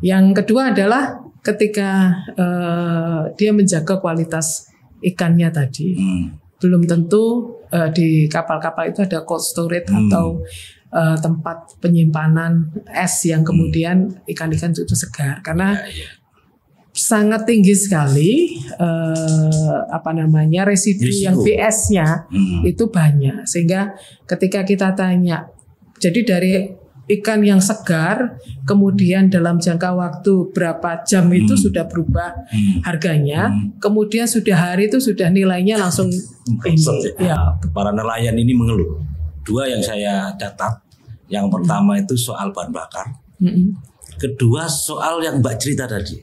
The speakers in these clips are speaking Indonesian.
Yang kedua adalah ketika dia menjaga kualitas ikannya tadi. Belum tentu di kapal-kapal itu ada cold storage atau tempat penyimpanan es yang kemudian ikan-ikan itu segar, karena sangat tinggi sekali residu yang BS-nya itu banyak, sehingga ketika kita tanya, jadi dari ikan yang segar kemudian dalam jangka waktu berapa jam itu sudah berubah harganya, kemudian sudah hari itu sudah nilainya langsung ini. Ya. Para nelayan ini mengeluh. Dua yang saya catat, yang pertama itu soal bahan bakar, kedua soal yang Mbak cerita tadi,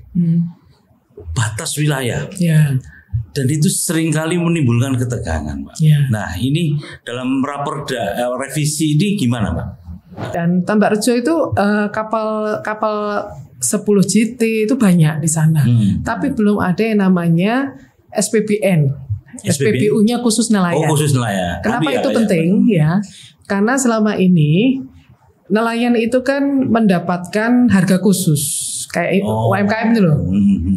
batas wilayah. Ya. Dan itu seringkali menimbulkan ketegangan, Mbak. Ya. Nah, ini dalam raperda revisi ini gimana, Mbak? Dan Tambak Rejo itu kapal 10 GT itu banyak di sana. Tapi belum ada yang namanya SPBN. SPBU-nya khusus nelayan. Oh, khusus nelayan. Kenapa itu penting ya? Karena selama ini nelayan itu kan mendapatkan harga khusus. Kayak UMKM itu loh.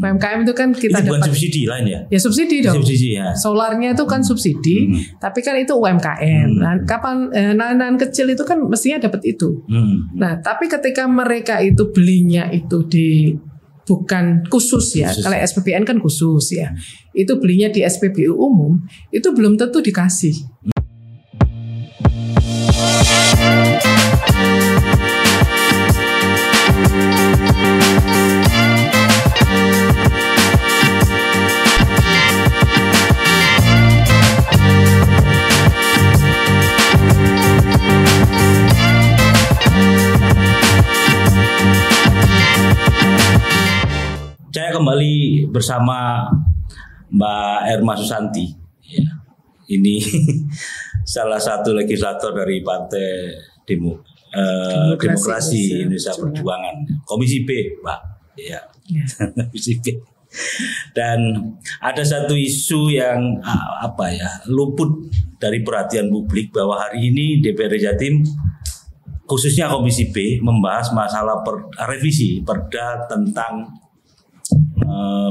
UMKM itu kan kita itu bukan dapat subsidi lain ya? Ya subsidi dong. Subsidi, ya. Solarnya itu kan subsidi, tapi kan itu UMKM. Nah, kapan nelayan kecil itu kan mestinya dapat itu. Nah, tapi ketika mereka itu belinya itu di bukan khusus ya. Kalau SPBN kan khusus ya. Itu belinya di SPBU umum, itu belum tentu dikasih. Saya kembali bersama Mbak Erma Susanti. Ya. Ini salah satu legislator dari Partai Demokrasi Indonesia Perjuangan, Komisi B, Pak. Ya. Komisi B. Dan ada satu isu yang luput dari perhatian publik, bahwa hari ini DPRD Jatim, khususnya Komisi B, membahas masalah revisi Perda tentang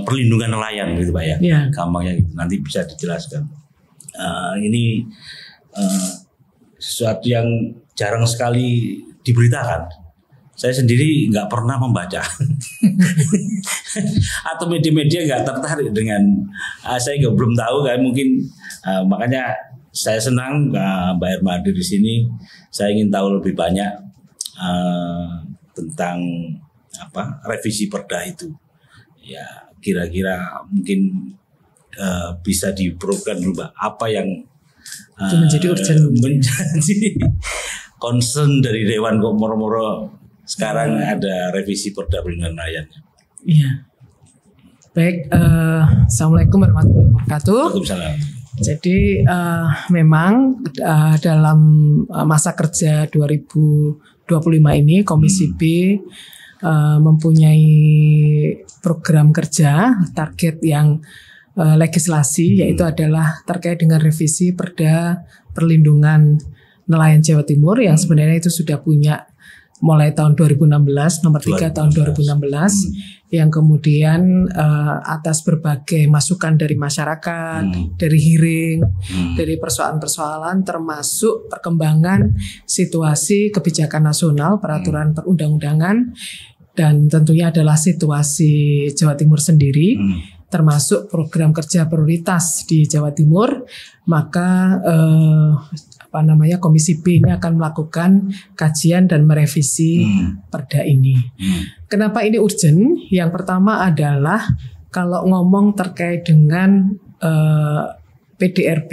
perlindungan nelayan gitu Pak ya. Gampangnya gitu. Nanti bisa dijelaskan. Ini sesuatu yang jarang sekali diberitakan. Saya sendiri nggak pernah membaca atau media-media nggak tertarik dengan saya juga belum tahu kan, mungkin makanya saya senang Mbak Erma hadir di sini. Saya ingin tahu lebih banyak tentang revisi Perda itu. Ya, kira-kira mungkin bisa diprogram dulu, Mbak. Apa yang menjadi urgent, menjadi concern dari Dewan kok moro-moro sekarang ada revisi Perda perlindungan nelayan. Iya. Baik, Assalamualaikum warahmatullahi wabarakatuh. Waalaikumsalam. Jadi memang dalam masa kerja 2025 ini Komisi B mempunyai program kerja target yang legislasi, yaitu adalah terkait dengan revisi Perda Perlindungan Nelayan Jawa Timur yang sebenarnya itu sudah punya mulai tahun 2016, nomor 3 tahun 2016, yang kemudian atas berbagai masukan dari masyarakat, dari hearing, dari persoalan-persoalan termasuk perkembangan situasi kebijakan nasional, peraturan perundang-undangan, dan tentunya adalah situasi Jawa Timur sendiri, termasuk program kerja prioritas di Jawa Timur, maka Komisi B ini akan melakukan kajian dan merevisi Perda ini. Kenapa ini urgent? Yang pertama adalah kalau ngomong terkait dengan PDRB,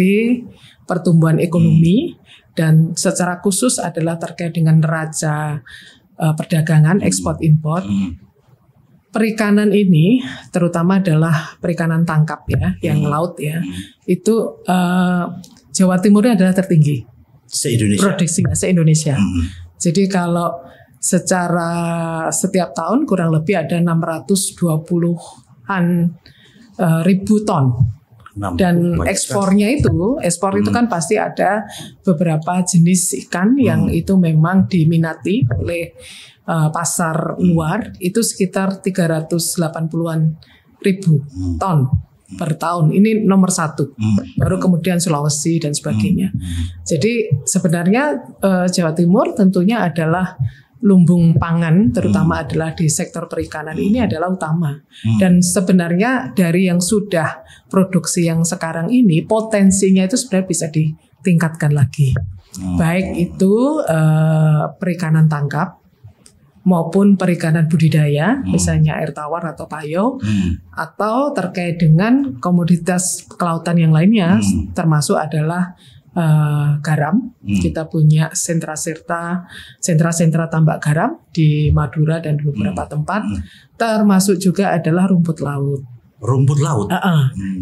pertumbuhan ekonomi, dan secara khusus adalah terkait dengan neraca perdagangan ekspor impor. Perikanan ini terutama adalah perikanan tangkap ya, yang laut ya. Itu Jawa Timurnya adalah tertinggi produksinya se-Indonesia. Jadi kalau secara setiap tahun kurang lebih ada 620-an ribu ton Dan ekspornya itu, itu kan pasti ada beberapa jenis ikan yang itu memang diminati oleh pasar luar, itu sekitar 380-an ribu ton per tahun. Ini nomor 1. Baru kemudian Sulawesi dan sebagainya. Jadi sebenarnya Jawa Timur tentunya adalah lumbung pangan, terutama adalah di sektor perikanan ini adalah utama. Dan sebenarnya dari yang sudah produksi yang sekarang ini, potensinya itu sebenarnya bisa ditingkatkan lagi. Baik itu perikanan tangkap maupun perikanan budidaya, misalnya air tawar atau payo, atau terkait dengan komoditas kelautan yang lainnya, termasuk adalah garam. Kita punya sentra-sentra tambak garam di Madura dan di beberapa tempat, termasuk juga adalah rumput laut.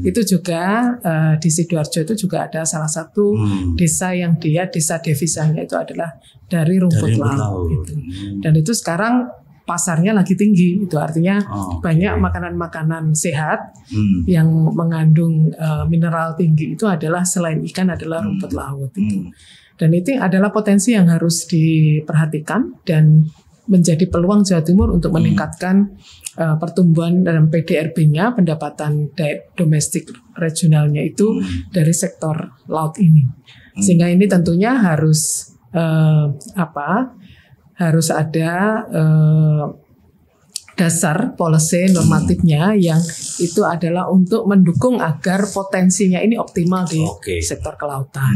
Itu juga di Sidoarjo itu juga ada salah satu desa yang desa devisanya itu adalah dari rumput laut. Gitu. Dan itu sekarang pasarnya lagi tinggi, itu artinya banyak makanan-makanan sehat yang mengandung mineral tinggi itu adalah selain ikan adalah rumput laut itu. Dan itu adalah potensi yang harus diperhatikan dan menjadi peluang Jawa Timur untuk meningkatkan pertumbuhan dalam PDRB-nya, pendapatan domestik regionalnya itu dari sektor laut ini. Sehingga ini tentunya harus harus ada dasar policy normatifnya yang itu adalah untuk mendukung agar potensinya ini optimal di sektor kelautan.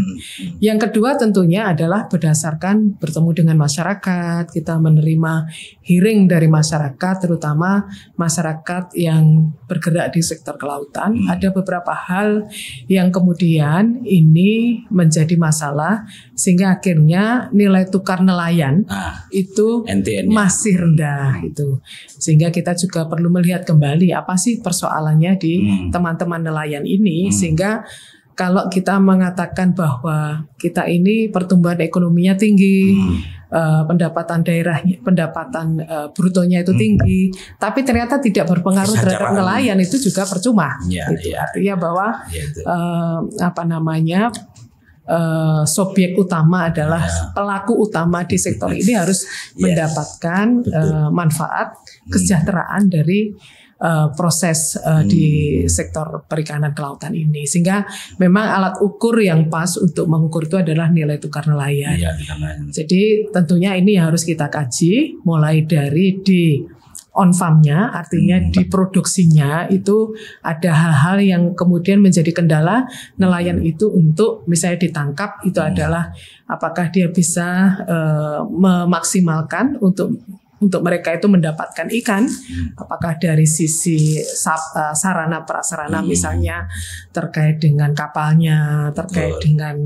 Yang kedua tentunya adalah berdasarkan bertemu dengan masyarakat, kita menerima hearing dari masyarakat, terutama masyarakat yang bergerak di sektor kelautan. Ada beberapa hal yang kemudian ini menjadi masalah sehingga akhirnya nilai tukar nelayan itu masih rendah itu. Sehingga kita juga perlu melihat kembali apa sih persoalannya di teman-teman nelayan ini, sehingga kalau kita mengatakan bahwa kita ini pertumbuhan ekonominya tinggi, pendapatan daerahnya, pendapatan brutonya itu tinggi, tapi ternyata tidak berpengaruh terhadap nelayan, itu juga percuma. Artinya bahwa subjek utama adalah pelaku utama di sektor ini harus mendapatkan manfaat kesejahteraan dari proses di sektor perikanan kelautan ini, sehingga memang alat ukur yang pas untuk mengukur itu adalah nilai tukar nelayan. Jadi tentunya ini harus kita kaji mulai dari di on farm-nya, artinya di produksinya itu ada hal-hal yang kemudian menjadi kendala nelayan itu untuk misalnya ditangkap itu adalah apakah dia bisa memaksimalkan untuk mereka itu mendapatkan ikan, apakah dari sisi sarana prasarana misalnya terkait dengan kapalnya, terkait dengan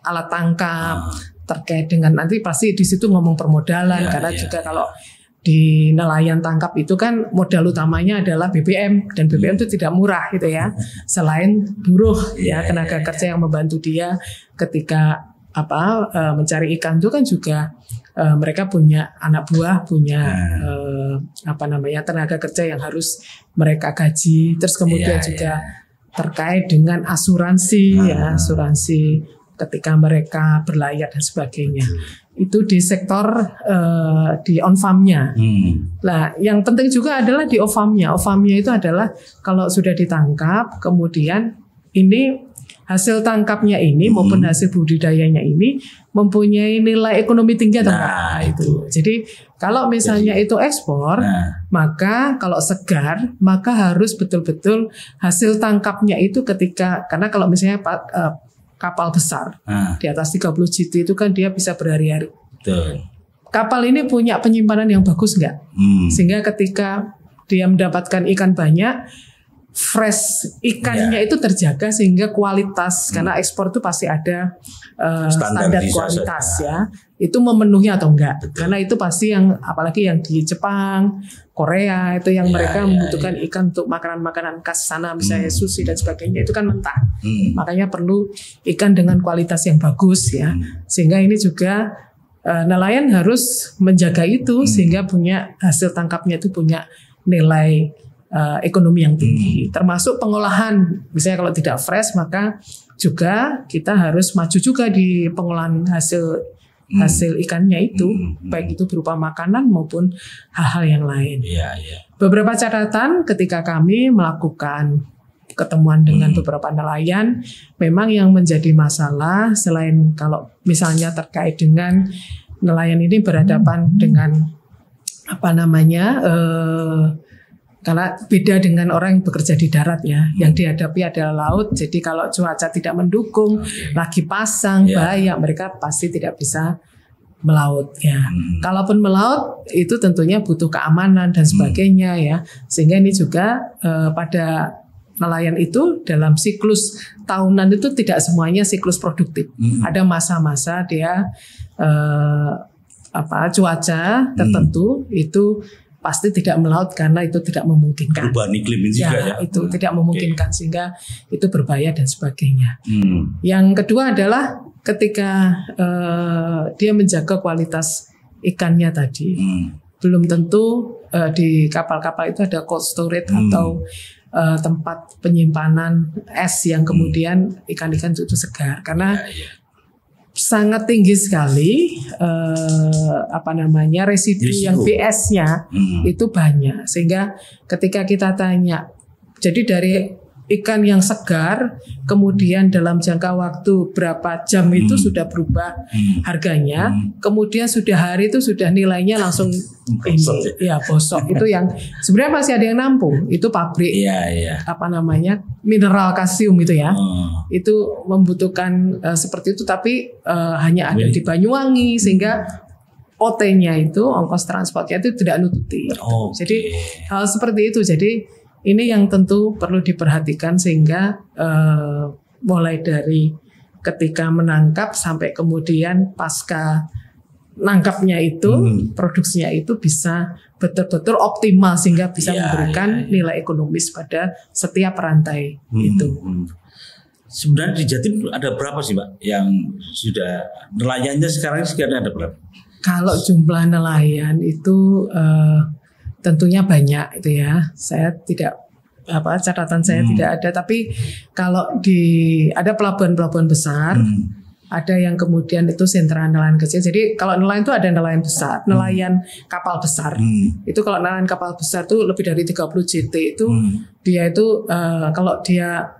alat tangkap, terkait dengan nanti pasti di situ ngomong permodalan karena juga kalau di nelayan tangkap itu kan modal utamanya adalah BBM, dan BBM itu tidak murah gitu ya. Selain buruh tenaga kerja yang membantu dia ketika mencari ikan itu kan juga mereka punya anak buah, punya tenaga kerja yang harus mereka gaji. Terus kemudian juga terkait dengan asuransi asuransi ketika mereka berlayar dan sebagainya. Itu di sektor di on farm-nya. Nah, yang penting juga adalah di off farm-nya. Off farm-nya itu adalah kalau sudah ditangkap, kemudian ini hasil tangkapnya ini maupun hasil budidayanya ini mempunyai nilai ekonomi tinggi atau enggak itu. Jadi kalau misalnya itu ekspor, maka kalau segar, maka harus betul-betul hasil tangkapnya itu karena kalau misalnya kapal besar di atas 30 GT itu kan dia bisa berhari-hari. Kapal ini punya penyimpanan yang bagus enggak? Sehingga ketika dia mendapatkan ikan banyak, fresh ikannya itu terjaga sehingga kualitas, karena ekspor itu pasti ada standar kualitas itu memenuhi atau enggak. Karena itu pasti yang apalagi yang di Jepang, Korea itu yang mereka membutuhkan ikan untuk makanan-makanan khas sana, misalnya sushi dan sebagainya, itu kan mentah. Makanya perlu ikan dengan kualitas yang bagus sehingga ini juga nelayan harus menjaga itu sehingga punya hasil tangkapnya itu punya nilai ekonomi yang tinggi. Termasuk pengolahan, misalnya kalau tidak fresh maka juga kita harus maju juga di pengolahan hasil ikannya itu, baik itu berupa makanan maupun hal-hal yang lain. Beberapa catatan ketika kami melakukan ketemuan dengan beberapa nelayan, memang yang menjadi masalah selain kalau misalnya terkait dengan nelayan ini berhadapan dengan karena beda dengan orang yang bekerja di darat ya, yang dihadapi adalah laut. Jadi kalau cuaca tidak mendukung, lagi pasang, bahaya, mereka pasti tidak bisa melaut ya. Kalaupun melaut itu tentunya butuh keamanan dan sebagainya ya. Sehingga ini juga pada nelayan itu dalam siklus tahunan itu tidak semuanya siklus produktif. Ada masa-masa dia cuaca tertentu itu pasti tidak melaut karena itu tidak memungkinkan. Perubahan iklim ini juga ya. Itu tidak memungkinkan sehingga itu berbahaya dan sebagainya. Yang kedua adalah ketika dia menjaga kualitas ikannya tadi. Belum tentu di kapal-kapal itu ada cold storage atau tempat penyimpanan es yang kemudian ikan-ikan itu segar karena sangat tinggi sekali residu yang BS-nya itu banyak, sehingga ketika kita tanya, jadi dari ikan yang segar kemudian dalam jangka waktu berapa jam itu sudah berubah harganya, kemudian sudah hari itu sudah nilainya langsung bosok. Itu yang sebenarnya masih ada yang nampung, itu pabrik mineral kalsium itu ya. Itu membutuhkan seperti itu, tapi hanya ada di Banyuwangi sehingga OT-nya itu, ongkos transportnya itu tidak nututi. Jadi hal seperti itu. Jadi ini yang tentu perlu diperhatikan sehingga mulai dari ketika menangkap sampai kemudian pasca nangkapnya itu, produksinya itu bisa betul-betul optimal sehingga bisa memberikan nilai ekonomis pada setiap rantai itu. Sebenarnya di Jatim ada berapa sih Mbak yang sudah nelayannya sekarang ada berapa? Kalau jumlah nelayan itu tentunya banyak itu ya. Saya tidak catatan saya tidak ada, tapi kalau ada pelabuhan-pelabuhan besar, ada yang kemudian itu sentra nelayan kecil. Jadi kalau nelayan itu ada nelayan besar, nelayan kapal besar. Itu kalau nelayan kapal besar itu lebih dari 30 JT itu dia itu kalau dia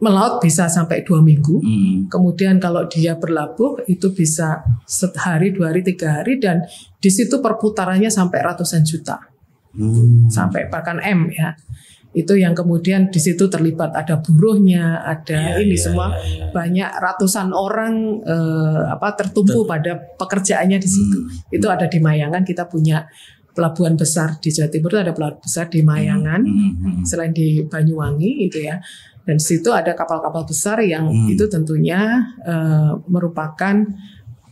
melaut bisa sampai 2 minggu. Kemudian kalau dia berlabuh itu bisa sehari, 2 hari, 3 hari, dan di situ perputarannya sampai ratusan juta. Sampai bahkan M ya. Itu yang kemudian di situ terlibat ada buruhnya, ada semua banyak ratusan orang tertumpu pada pekerjaannya di situ. Itu ada di Mayangan, kita punya pelabuhan besar di Jawa Timur, itu ada pelabuhan besar di Mayangan, selain di Banyuwangi itu ya. Dan di situ ada kapal-kapal besar yang itu tentunya merupakan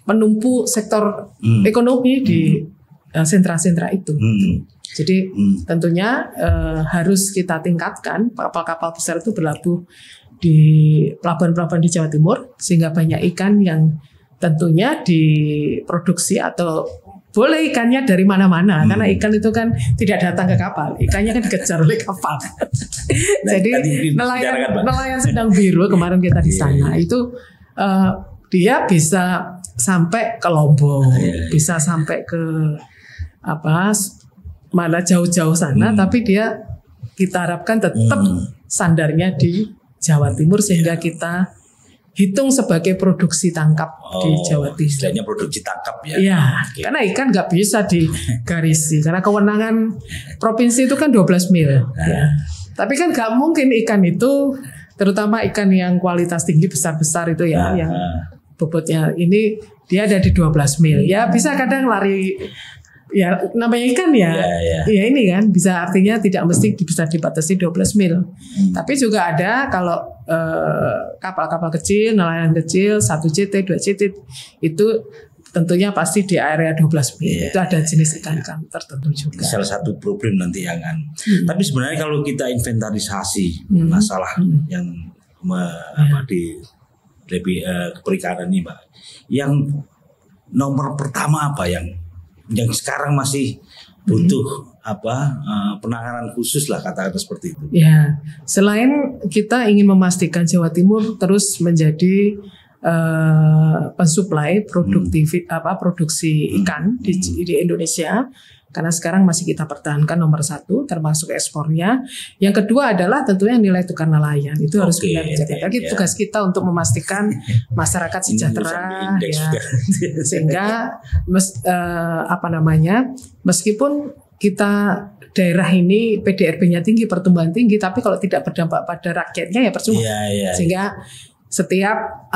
penumpu sektor ekonomi di sentra-sentra itu. Jadi tentunya harus kita tingkatkan kapal-kapal besar itu berlabuh di pelabuhan-pelabuhan di Jawa Timur sehingga banyak ikan yang tentunya diproduksi atau boleh ikannya dari mana-mana karena ikan itu kan tidak datang ke kapal, ikannya kan dikejar oleh kapal. Jadi nelayan Sedang Biru kemarin kita di sana itu dia bisa sampai ke Lombok, bisa sampai ke mana jauh-jauh sana, tapi kita harapkan tetap sandarnya di Jawa Timur sehingga kita hitung sebagai produksi tangkap di Jawa Timur. Istilahnya produksi tangkap ya. Iya, karena ikan nggak bisa digarisi karena kewenangan provinsi itu kan 12 mil. Ya. Tapi kan nggak mungkin ikan itu, terutama ikan yang kualitas tinggi besar-besar itu ya, yang bobotnya ini dia ada di 12 mil. Ya bisa kadang lari. Ya namanya ikan ya ini kan bisa, artinya tidak mesti bisa dibatasi 12 mil. Tapi juga ada kalau kapal-kapal kecil, nelayan kecil 1 JT, 2 JT itu tentunya pasti di area 12 mil. Itu ada jenis ikan-ikan tertentu juga. Salah satu problem nanti yang tapi sebenarnya kalau kita inventarisasi masalah yang di perikanan ini Mbak, yang nomor pertama apa yang sekarang masih butuh penanganan khusus lah, kata-kata seperti itu. Ya, selain kita ingin memastikan Jawa Timur terus menjadi pensuplai produksi ikan di Indonesia, karena sekarang masih kita pertahankan nomor 1 termasuk ekspornya. Yang kedua adalah tentunya nilai tukar nelayan itu harus benar dijaga. Jadi tugas kita untuk memastikan masyarakat sejahtera ya, sehingga meskipun kita daerah ini PDRB-nya tinggi, pertumbuhan tinggi, tapi kalau tidak berdampak pada rakyatnya ya percuma. Sehingga setiap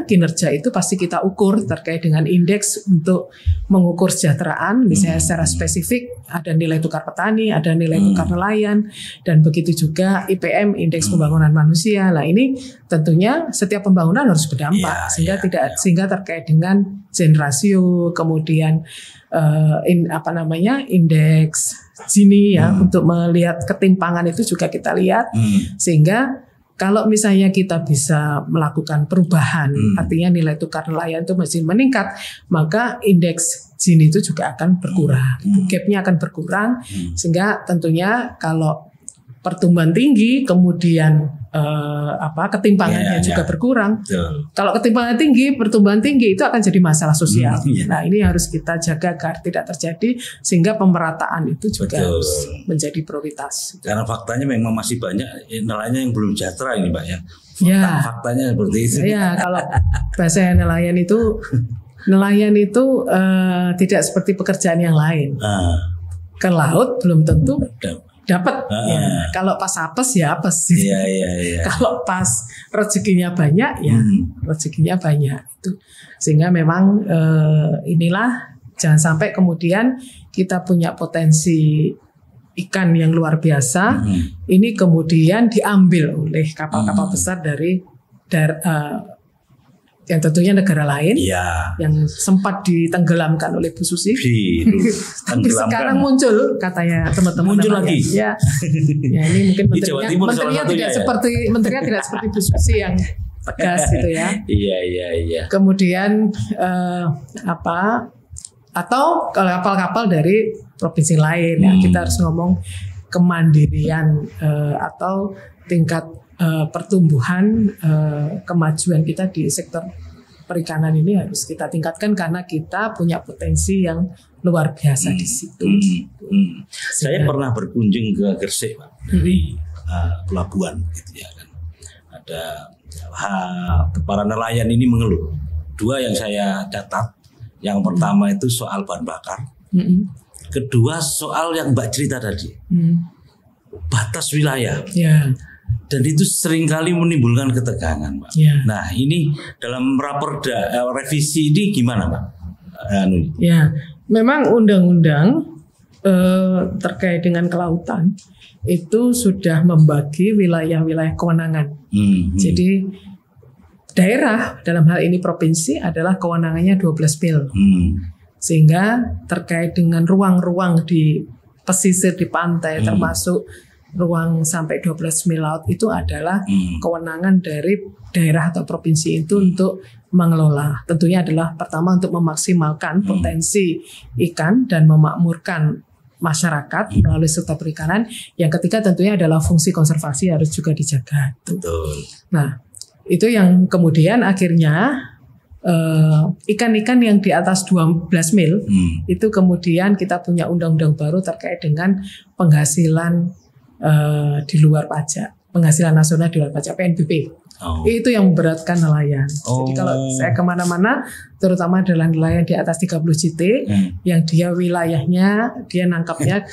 kinerja itu pasti kita ukur terkait dengan indeks untuk mengukur kesejahteraan, misalnya secara spesifik ada nilai tukar petani, ada nilai tukar nelayan, dan begitu juga IPM, indeks pembangunan manusia. Nah ini tentunya setiap pembangunan harus berdampak sehingga terkait dengan generasio, kemudian indeks Gini ya untuk melihat ketimpangan itu juga kita lihat, sehingga kalau misalnya kita bisa melakukan perubahan, artinya nilai tukar nelayan itu masih meningkat, maka indeks Gini itu juga akan berkurang, gapnya akan berkurang, sehingga tentunya kalau pertumbuhan tinggi, kemudian ketimpangannya juga berkurang. Kalau ketimpangan tinggi, pertumbuhan tinggi itu akan jadi masalah sosial. Nah ini harus kita jaga agar tidak terjadi, sehingga pemerataan itu juga harus menjadi prioritas. Karena faktanya memang masih banyak nelayan yang belum sejahtera ini, Mbak ya. Faktanya seperti itu. Ya, kalau bahasa nelayan itu tidak seperti pekerjaan yang lain. Ke laut belum tentu dapat. Kalau pas apes ya apes. Kalau pas rezekinya banyak ya rezekinya banyak itu. Sehingga memang inilah, jangan sampai kemudian kita punya potensi ikan yang luar biasa, ini kemudian diambil oleh kapal-kapal besar dari yang tentunya negara lain yang sempat ditenggelamkan oleh Bu Susi. Tapi sekarang muncul katanya teman-teman. Muncul lagi. Ya ini mungkin menterinya tidak seperti Bu Susi yang tegas gitu ya. Iya. Kemudian atau kalau kapal-kapal dari provinsi lain ya, kita harus ngomong kemandirian atau tingkat pertumbuhan kemajuan kita di sektor perikanan ini harus kita tingkatkan, karena kita punya potensi yang luar biasa di situ. Saya pernah berkunjung ke Gresik, Pak, dari pelabuhan gitu ya kan. Ada para nelayan ini mengeluh. 2 yang saya catat. Yang pertama itu soal bahan bakar. Kedua soal yang Mbak cerita tadi. Batas wilayah. Dan itu seringkali menimbulkan ketegangan, Pak. Nah, ini dalam raperda revisi ini gimana, Pak? Memang undang-undang terkait dengan kelautan itu sudah membagi wilayah-wilayah kewenangan. Jadi daerah dalam hal ini provinsi adalah kewenangannya 12 mil. Sehingga terkait dengan ruang-ruang di pesisir di pantai termasuk ruang sampai 12 mil laut itu adalah kewenangan dari daerah atau provinsi itu untuk mengelola. Tentunya adalah pertama untuk memaksimalkan potensi ikan dan memakmurkan masyarakat melalui sektor perikanan. Yang ketiga tentunya adalah fungsi konservasi harus juga dijaga. Nah, itu yang kemudian akhirnya ikan-ikan yang di atas 12 mil itu kemudian kita punya undang-undang baru terkait dengan penghasilan di luar pajak, penghasilan nasional di luar pajak, PNBP. Itu yang memberatkan nelayan. Jadi kalau saya kemana-mana, terutama adalah nelayan di atas 30 JT, yang dia wilayahnya, dia nangkapnya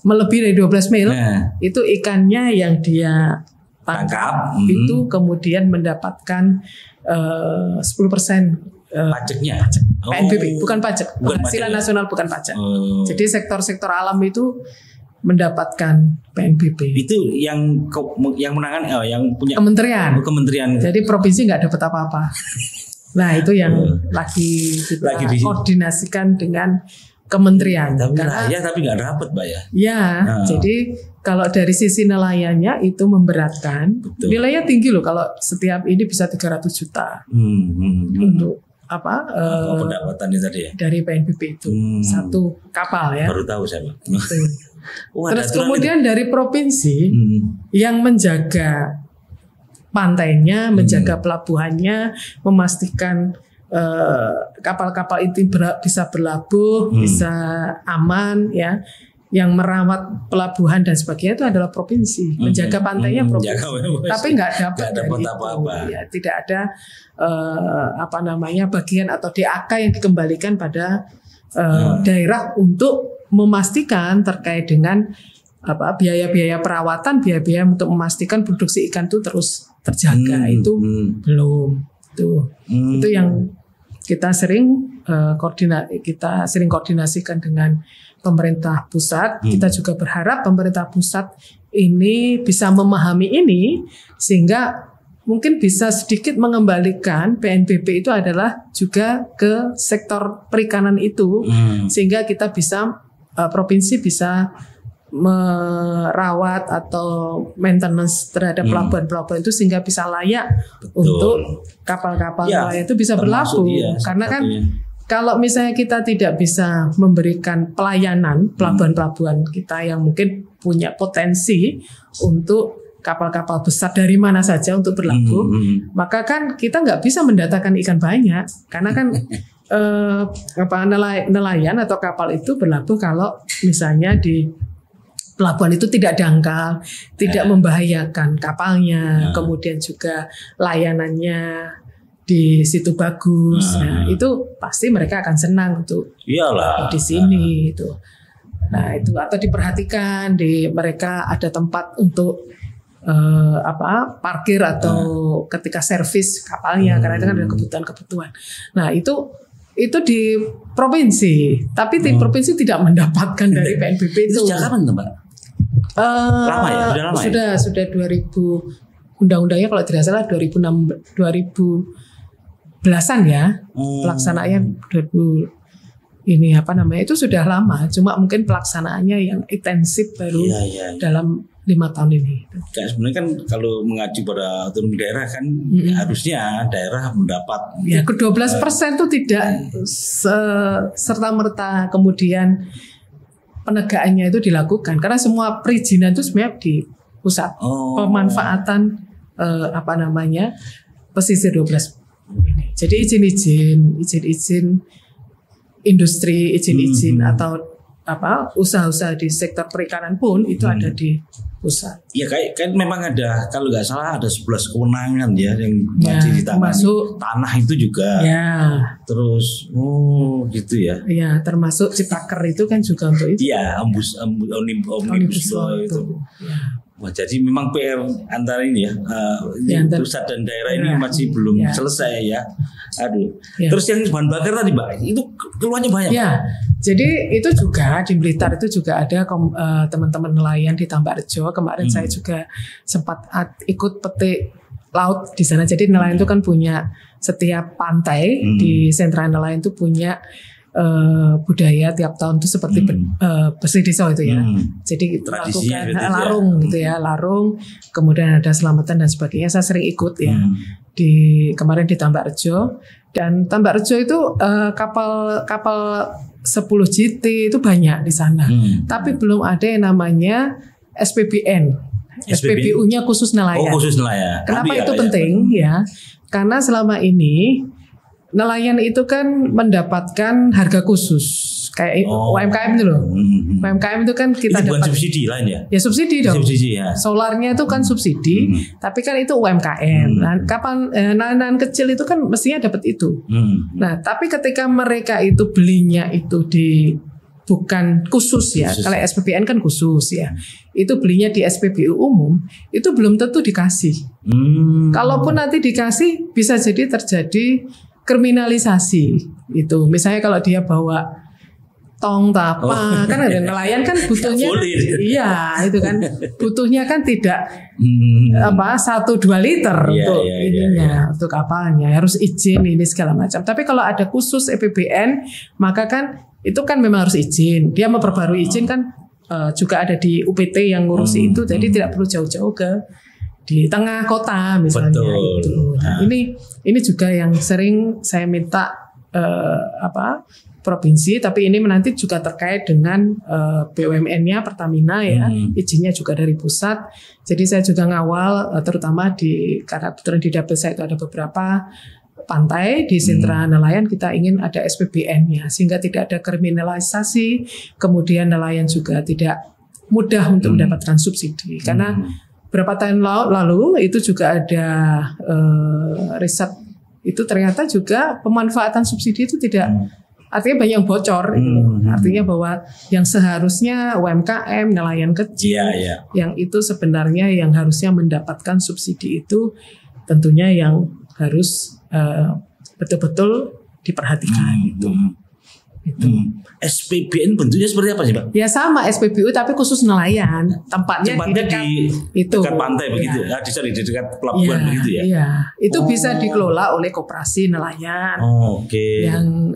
melebihi dari 12 mil, itu ikannya yang dia tangkap itu kemudian mendapatkan 10% pajaknya. PNBP, bukan pajak, penghasilan nasional bukan pajak. Jadi sektor-sektor alam itu mendapatkan PNBP. Itu yang menangani yang punya kementerian. Jadi provinsi nggak dapat apa-apa. Nah itu yang lagi koordinasikan dengan kementerian. Tapi nggak dapat, Mbak ya. Jadi kalau dari sisi nelayannya itu memberatkan. Nilainya tinggi loh, kalau setiap ini bisa 300 juta untuk pendapatannya tadi ya dari PNBP itu satu kapal ya. Baru tahu saya. Terus kemudian dari provinsi yang menjaga pantainya, menjaga pelabuhannya, memastikan kapal-kapal itu bisa berlabuh, bisa aman ya. Yang merawat pelabuhan dan sebagainya itu adalah provinsi, menjaga pantainya provinsi. Tapi nggak dapat apa-apa. Ya, tidak ada bagian atau DAK yang dikembalikan pada daerah untuk memastikan terkait dengan biaya-biaya perawatan, biaya-biaya untuk memastikan produksi ikan itu terus terjaga. Itu belum. Itu yang kita sering koordinasikan dengan pemerintah pusat. Kita juga berharap pemerintah pusat ini bisa memahami ini sehingga mungkin bisa sedikit mengembalikan PNBP itu adalah juga ke sektor perikanan itu sehingga kita bisa provinsi bisa merawat atau maintenance terhadap pelabuhan-pelabuhan itu sehingga bisa layak untuk kapal-kapal nelayan itu bisa berlabuh. Karena kan kalau misalnya kita tidak bisa memberikan pelayanan pelabuhan-pelabuhan kita yang mungkin punya potensi untuk kapal-kapal besar dari mana saja untuk berlabuh, maka kan kita nggak bisa mendatangkan ikan banyak karena kan nelayan atau kapal itu berlabuh kalau misalnya di pelabuhan itu tidak dangkal, tidak membahayakan kapalnya, kemudian juga layanannya di situ bagus. Nah, itu pasti mereka akan senang untuk di sini itu. Nah, itu atau diperhatikan mereka ada tempat untuk parkir atau ketika servis kapalnya karena itu kan ada kebutuhan-kebutuhan. Nah, itu di provinsi, tapi di provinsi tidak mendapatkan dari PNBP itu. Sejak kapan tuh, Mbak? Lama ya, sudah lama sudah 2000 undang-undangnya kalau tidak salah 2010-an ya. Pelaksanaannya 2000 itu sudah lama, cuma mungkin pelaksanaannya yang intensif baru dalam 5 tahun ini. Kayak sebenarnya kan kalau mengacu pada otonomi daerah kan harusnya daerah mendapat ke 12% itu tidak serta-merta kemudian penegakannya itu dilakukan karena semua perizinan itu sebenarnya di pusat. Pemanfaatan pesisir 12 ini. Jadi izin-izin industri, izin-izin atau usaha-usaha di sektor perikanan pun itu ada di pusat. Ya kan memang ada, kalau nggak salah ada 11 kewenangan ya yang masih ditangani. Termasuk tanah itu juga. Terus gitu ya. Ya, termasuk Ciptaker itu kan juga untuk itu. Iya, omnibus law itu. Wah, jadi memang PR antara ini pusat dan daerah ini masih belum selesai ya. Terus yang bahan bakar tadi, Mbak, itu keluarnya banyak. Ya, jadi itu juga di Blitar itu juga ada teman-teman nelayan di Tambarjo. Kemarin saya juga sempat ikut petik laut di sana. Jadi nelayan itu kan punya setiap pantai di sentra nelayan itu punya budaya tiap tahun itu seperti bersih desa itu ya. Jadi melakukan larung gitu ya, larung, kemudian ada selamatan dan sebagainya. Saya sering ikut ya. Kemarin di Tambarjo, dan Tambarjo itu kapal 10 GT itu banyak di sana. Tapi belum ada yang namanya SPBN. SPBU-nya khusus nelayan. Khusus nelayan. Kenapa itu penting ya? Karena selama ini nelayan itu kan mendapatkan harga khusus kayak UMKM itu loh. UMKM itu kan kita itu bukan dapat subsidi lain ya? Ya subsidi dong. Subsidi ya. Solarnya itu kan subsidi, tapi kan itu UMKM. Nah, kapan nelayan kecil itu kan mestinya dapat itu. Nah, tapi ketika mereka itu belinya itu bukan khusus ya. Kalau SPBN kan khusus ya. Itu belinya di SPBU umum, itu belum tentu dikasih. Kalaupun nanti dikasih, bisa jadi terjadi kriminalisasi itu. Misalnya kalau dia bawa tong tapa kan ada nelayan kan butuhnya itu kan butuhnya kan tidak 1-2 liter untuk ininya untuk kapalnya harus izin ini segala macam. Tapi kalau ada khusus EPBN maka kan itu kan memang harus izin. Dia memperbarui izin kan juga ada di UPT yang ngurusi itu. Jadi tidak perlu jauh-jauh ke di tengah kota misalnya. Betul. Itu. Nah, ini juga yang sering saya minta provinsi, tapi ini nanti juga terkait dengan BUMN-nya Pertamina ya, izinnya juga dari pusat. Jadi saya juga ngawal terutama karena kebetulan di dapil saya itu ada beberapa pantai di sentra nelayan, kita ingin ada SPBN-nya sehingga tidak ada kriminalisasi, kemudian nelayan juga tidak mudah untuk mendapatkan subsidi. Karena berapa tahun lalu itu juga ada riset itu ternyata juga pemanfaatan subsidi itu tidak, artinya banyak yang bocor. Artinya bahwa yang seharusnya UMKM, nelayan kecil, yang itu sebenarnya yang harusnya mendapatkan subsidi itu tentunya yang harus betul-betul diperhatikan. SPBN bentuknya seperti apa sih, Pak? Ya sama SPBU tapi khusus nelayan. Tempatnya di dekat pantai begitu ya, di dekat pelabuhan begitu ya. Iya, itu bisa dikelola oleh koperasi nelayan. Oke. Yang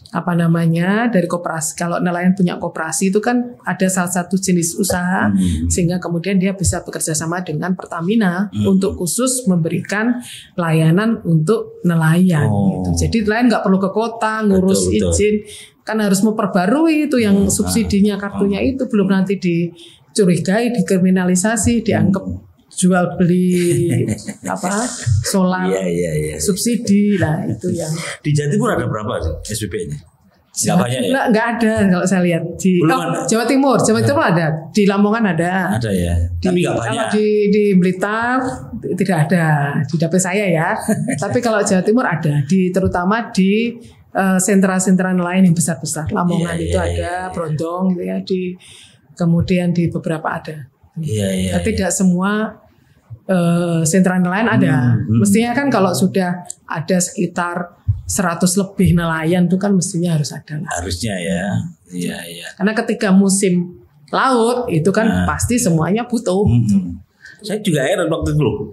dari koperasi. Kalau nelayan punya koperasi itu kan ada salah satu jenis usaha sehingga kemudian dia bisa bekerja sama dengan Pertamina untuk khusus memberikan layanan untuk nelayan gitu. Jadi nelayan nggak perlu ke kota ngurus izin, kan harus memperbarui itu yang subsidinya kartunya itu belum nanti dicurigai, dikriminalisasi, dianggap jual beli solar subsidi lah itu yang. Di Jawa Timur ada berapa SPBN-nya? Nggak banyak ya? Nggak ada kalau saya lihat di Jawa Timur ada, di Lamongan ada. Ada ya. Tapi nggak banyak. Kalau di Blitar tidak ada, di dapil saya ya. Tapi kalau Jawa Timur ada, terutama di sentra-sentra nelayan yang besar-besar. Lamongan ada, Brondong gitu ya, kemudian di beberapa ada. Tidak semua sentra nelayan ada. Mestinya kan kalau sudah ada sekitar 100 lebih nelayan itu kan mestinya harus ada lah. Harusnya ya. Iya. Karena ketika musim laut itu kan pasti semuanya butuh. Saya juga heran waktu itu loh.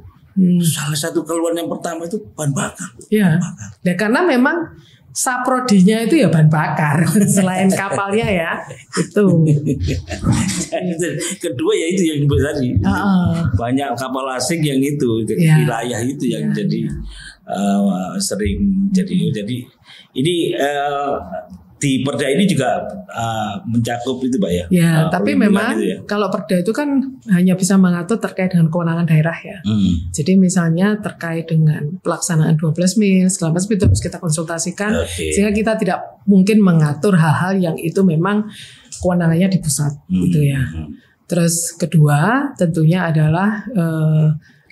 Salah satu keluhan yang pertama itu bahan bakar. Iya. Ya karena memang saprodinya itu ya bahan bakar selain kapalnya ya itu. Kedua ya itu yang tadi banyak kapal asing yang itu wilayah itu yang jadi sering jadi ini di Perda ini juga mencakup itu Pak ya. Ya, tapi memang gitu ya. Kalau Perda itu kan hanya bisa mengatur terkait dengan kewenangan daerah ya. Jadi misalnya terkait dengan pelaksanaan 12 mil, segala macam itu harus kita konsultasikan sehingga kita tidak mungkin mengatur hal-hal yang itu memang kewenangannya di pusat gitu ya. Terus kedua tentunya adalah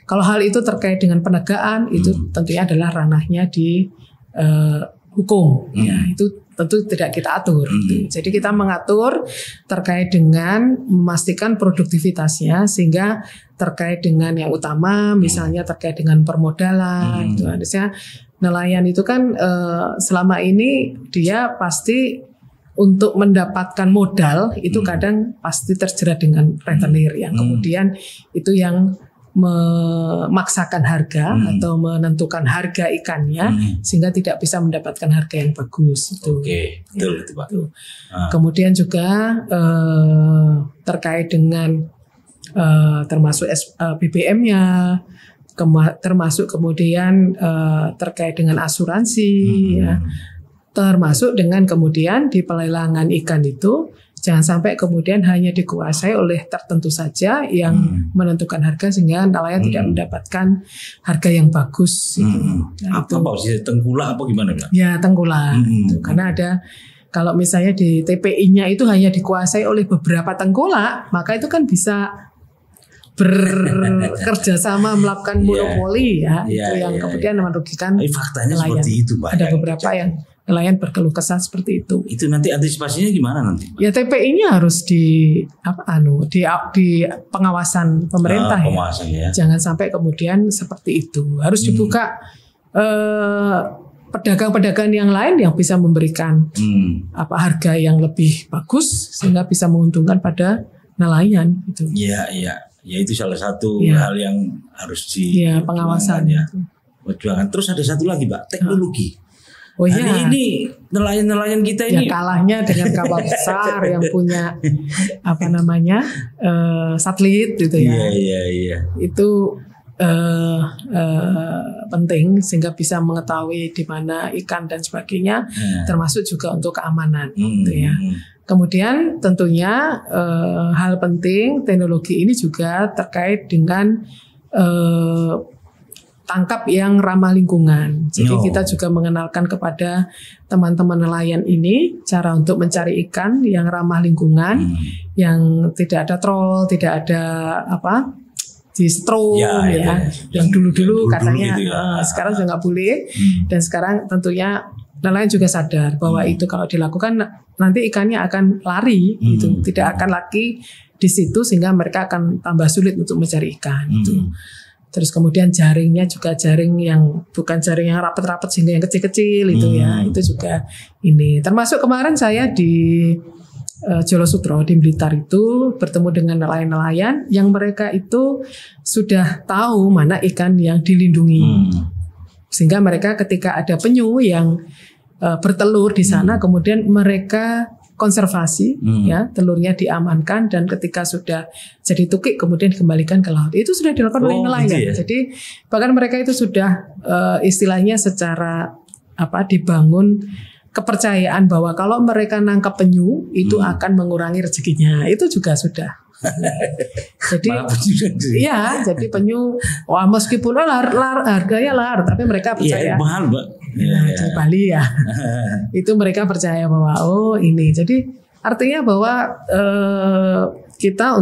kalau hal itu terkait dengan penegakan itu tentunya adalah ranahnya di hukum ya, itu tentu tidak kita atur. Jadi kita mengatur terkait dengan memastikan produktivitasnya sehingga terkait dengan yang utama misalnya terkait dengan permodalan itu harusnya nelayan itu kan selama ini dia pasti untuk mendapatkan modal itu kadang pasti terjerat dengan rentenir yang kemudian itu yang memaksakan harga atau menentukan harga ikannya sehingga tidak bisa mendapatkan harga yang bagus itu. Betul itu Pak. Kemudian juga terkait dengan termasuk BBM-nya, termasuk kemudian terkait dengan asuransi, ya, termasuk dengan kemudian di pelelangan ikan itu. Jangan sampai kemudian hanya dikuasai oleh tertentu saja yang menentukan harga sehingga nelayan tidak mendapatkan harga yang bagus. Nah, apa sih tengkulak apa gimana? Ya tengkulak. Karena ada kalau misalnya di TPI-nya itu hanya dikuasai oleh beberapa tengkulak, maka itu kan bisa bekerja sama melakukan monopoli itu yang kemudian merugikan. Faktanya nelayan. Seperti itu, Pak. Ada beberapa yang nelayan berkeluh kesah seperti itu. Itu nanti antisipasinya gimana nanti? Ya TPI-nya harus di pengawasan pemerintah pengawasan, ya. Jangan sampai kemudian seperti itu. Harus dibuka pedagang-pedagang yang lain yang bisa memberikan harga yang lebih bagus sehingga bisa menguntungkan pada nelayan itu. Iya. Ya itu salah satu hal yang harus pengawasan ya. Perjuangan. Terus ada satu lagi Pak, teknologi. Oh iya. Ini nelayan-nelayan kita ini kalahnya dengan kapal besar yang punya satelit gitu ya. Iya. Itu penting sehingga bisa mengetahui di mana ikan dan sebagainya, termasuk juga untuk keamanan gitu ya. Kemudian tentunya hal penting teknologi ini juga terkait dengan tangkap yang ramah lingkungan. Jadi kita juga mengenalkan kepada teman-teman nelayan ini cara untuk mencari ikan yang ramah lingkungan, yang tidak ada troll, tidak ada di strom yang dulu katanya gitu ya. Sekarang sudah nggak boleh. Dan sekarang tentunya nelayan juga sadar bahwa itu kalau dilakukan nanti ikannya akan lari gitu, tidak akan lagi di situ sehingga mereka akan tambah sulit untuk mencari ikan gitu. Terus kemudian jaringnya juga jaring yang bukan jaring yang rapat-rapat sehingga yang kecil-kecil itu ya, itu juga ini. Termasuk kemarin saya di Jolo Sutro di Blitar itu bertemu dengan nelayan-nelayan yang mereka itu sudah tahu mana ikan yang dilindungi. Sehingga mereka ketika ada penyu yang bertelur di sana kemudian mereka konservasi ya, telurnya diamankan dan ketika sudah jadi tukik kemudian dikembalikan ke laut. Itu sudah dilakukan oleh nelayan. Gitu ya? Jadi bahkan mereka itu sudah istilahnya secara dibangun kepercayaan bahwa kalau mereka nangkap penyu itu akan mengurangi rezekinya. Itu juga sudah. Jadi jadi penyu meskipun harganya tapi mereka percaya. Mahal, Mbak. Di Bali ya. Itu mereka percaya bahwa ini. Jadi artinya bahwa kita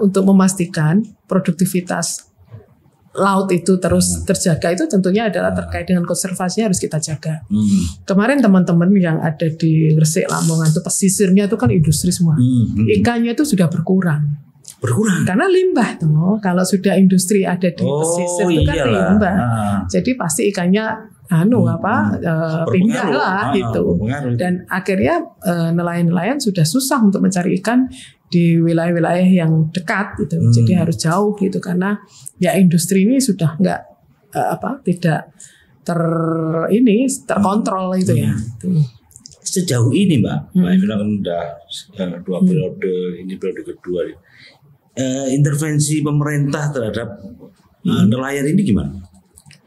untuk memastikan produktivitas laut itu terus terjaga itu tentunya adalah terkait dengan konservasinya harus kita jaga. Kemarin teman-teman yang ada di Gresik, Lamongan itu pesisirnya itu kan industri semua. Ikannya itu sudah berkurang. Karena limbah tuh. Kalau sudah industri ada di pesisir itu kan limbah. Jadi pasti ikannya pindah lah gitu. Dan akhirnya nelayan-nelayan sudah susah untuk mencari ikan di wilayah-wilayah yang dekat gitu. Jadi harus jauh gitu karena ya industri ini sudah tidak terkontrol itu ya. Sejauh ini Mbak Evina kan udah 2 periode, ini periode kedua. Intervensi pemerintah terhadap nelayan ini gimana?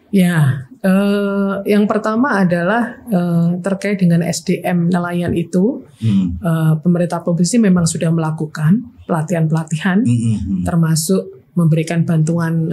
Ya, yang pertama adalah terkait dengan SDM nelayan itu, pemerintah provinsi memang sudah melakukan pelatihan-pelatihan, termasuk memberikan bantuan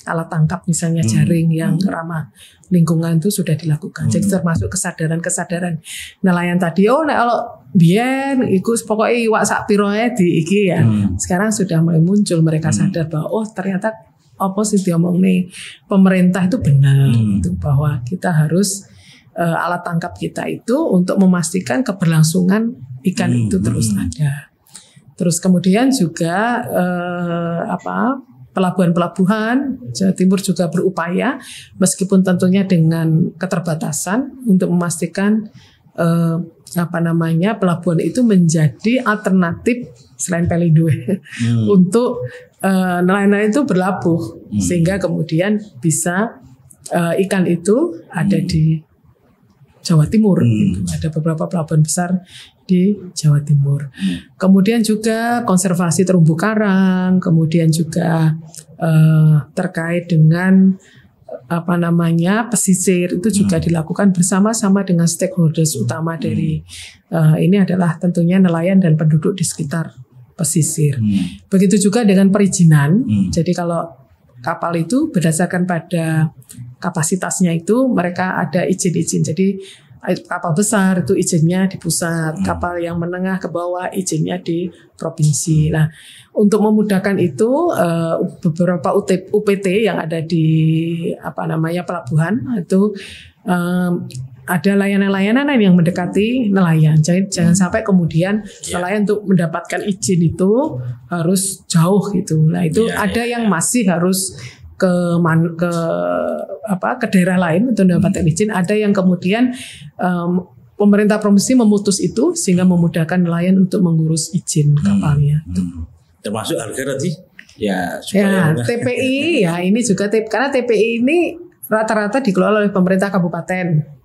alat tangkap misalnya jaring yang ramah lingkungan itu sudah dilakukan. Jadi termasuk kesadaran nelayan tadi. Kalau biyen iku pokoknya iwak sak piroe di iki ya. Sekarang sudah mulai muncul mereka sadar bahwa ternyata apa sih diomong nih pemerintah itu benar gitu, bahwa kita harus alat tangkap kita itu untuk memastikan keberlangsungan ikan itu terus ada. Terus kemudian juga pelabuhan-pelabuhan Jawa Timur juga berupaya meskipun tentunya dengan keterbatasan untuk memastikan pelabuhan itu menjadi alternatif selain Pelindo untuk nelayan-nelayan itu berlabuh sehingga kemudian bisa ikan itu ada di Jawa Timur. Ada beberapa pelabuhan besar di Jawa Timur. Kemudian juga konservasi terumbu karang, kemudian juga terkait dengan pesisir itu juga dilakukan bersama-sama dengan stakeholders utama dari ini adalah tentunya nelayan dan penduduk di sekitar pesisir. Begitu juga dengan perizinan. Jadi kalau kapal itu berdasarkan pada kapasitasnya itu mereka ada izin-izin. Jadi kapal besar itu izinnya di pusat, kapal yang menengah ke bawah izinnya di provinsi. Nah, untuk memudahkan itu beberapa UPT yang ada di pelabuhan itu ada layanan-layanan yang mendekati nelayan. Jangan sampai kemudian nelayan untuk mendapatkan izin itu harus jauh gitu. Nah, itu ada yang masih harus ke daerah lain untuk mendapatkan izin. Ada yang kemudian pemerintah provinsi memutus itu sehingga memudahkan nelayan untuk mengurus izin kapalnya. Termasuk harga tadi TPI ya ini juga karena TPI ini rata-rata dikelola oleh pemerintah kabupaten.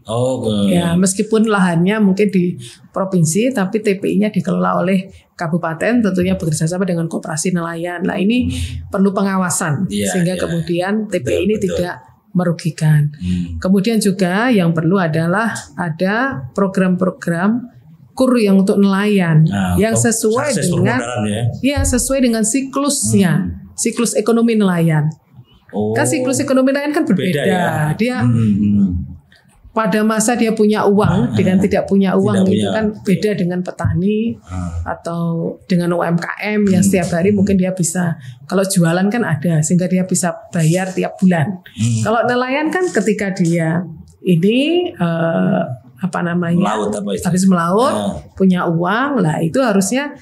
Ya, meskipun lahannya mungkin di provinsi, tapi TPI-nya dikelola oleh kabupaten, tentunya bekerjasama dengan koperasi nelayan. Nah, ini perlu pengawasan sehingga kemudian TPI ini tidak merugikan. Kemudian juga yang perlu adalah ada program-program kur yang untuk nelayan yang sesuai dengan sesuai dengan siklusnya, siklus ekonomi nelayan. Kan siklus ekonomi nelayan kan berbeda. Dia pada masa dia punya uang dengan tidak punya uang itu kan beda dengan petani atau dengan UMKM yang setiap hari mungkin dia bisa, kalau jualan kan ada sehingga dia bisa bayar tiap bulan. Kalau nelayan kan ketika dia ini habis melaut punya uang lah, itu harusnya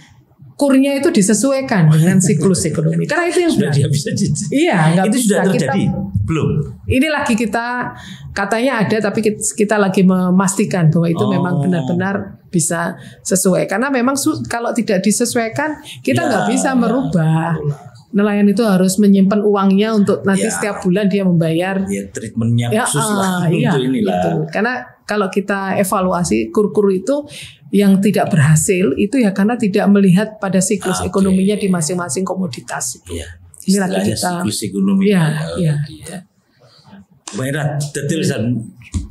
kurnya itu disesuaikan dengan siklus ekonomi. Karena itu yang sudah dia bisa nggak itu bisa. Sudah terjadi belum? Ini lagi kita katanya ada, tapi kita lagi memastikan bahwa itu memang benar-benar bisa sesuai. Karena memang kalau tidak disesuaikan kita nggak bisa merubah. Nelayan itu harus menyimpan uangnya untuk nanti setiap bulan dia membayar. Treatmentnya khusus lah untuk inilah. Gitu. Karena kalau kita evaluasi kur-kur itu yang tidak berhasil itu ya karena tidak melihat pada siklus ekonominya di masing-masing komoditas. Ini lagi kita siklus ekonomi. Mbak detail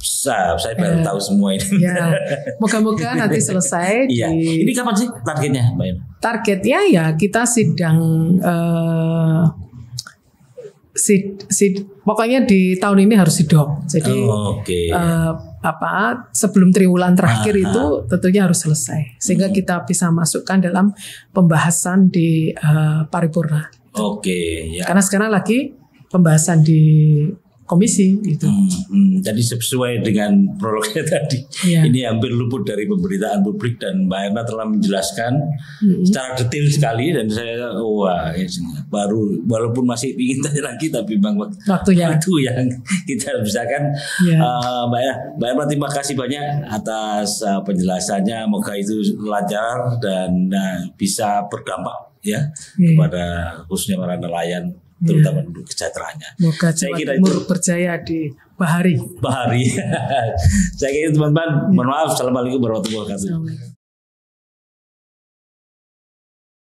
saya baru tahu semua ini. Moga-moga nanti selesai. Ini kapan sih targetnya, Mbak Irna? Targetnya ya kita sidang pokoknya di tahun ini harus sidok. Jadi sebelum triwulan terakhir itu tentunya harus selesai sehingga kita bisa masukkan dalam pembahasan di paripurna. Karena sekarang lagi pembahasan di komisi gitu. Jadi sesuai dengan prolognya tadi, ini hampir luput dari pemberitaan publik dan Mbak Erna telah menjelaskan secara detail sekali dan saya baru walaupun masih ingin tanya lagi tapi bang waktu yang kita bicarakan. Mbak Erna terima kasih banyak atas penjelasannya. Moga itu lancar dan bisa berdampak kepada khususnya para nelayan, terutama untuk kesejahteraannya. Moga Jawa Timur berjaya di Bahari. Saya kira teman-teman, mohon maaf. Assalamualaikum warahmatullahi wabarakatuh.